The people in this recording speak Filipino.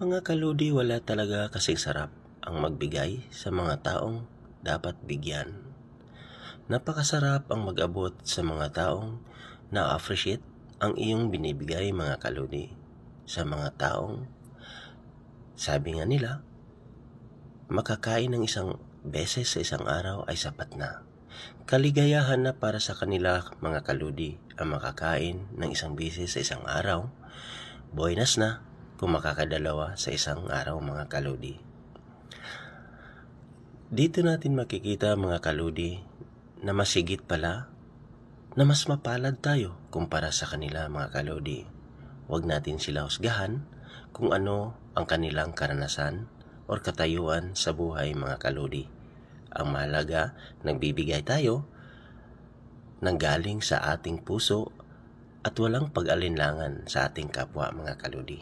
Mga kaludi, wala talaga kasing sarap ang magbigay sa mga taong dapat bigyan. Napakasarap ang mag-abot sa mga taong na-appreciate ang iyong binibigay, mga kaludi. Sa mga taong, sabi nga nila, makakain ng isang beses sa isang araw ay sapat na. Kaligayahan na para sa kanila, mga kaludi, ang makakain ng isang beses sa isang araw. Buenas na kung makakadalawa sa isang araw, mga kaludi. Dito natin makikita, mga kaludi, na masigit pala, na mas mapalad tayo kumpara sa kanila, mga kaludi. Huwag natin sila husgahan kung ano ang kanilang karanasan o katayuan sa buhay, mga kaludi. Ang mahalaga, nagbibigay tayo ng galing sa ating puso at walang pag-alinlangan sa ating kapwa, mga kaludi.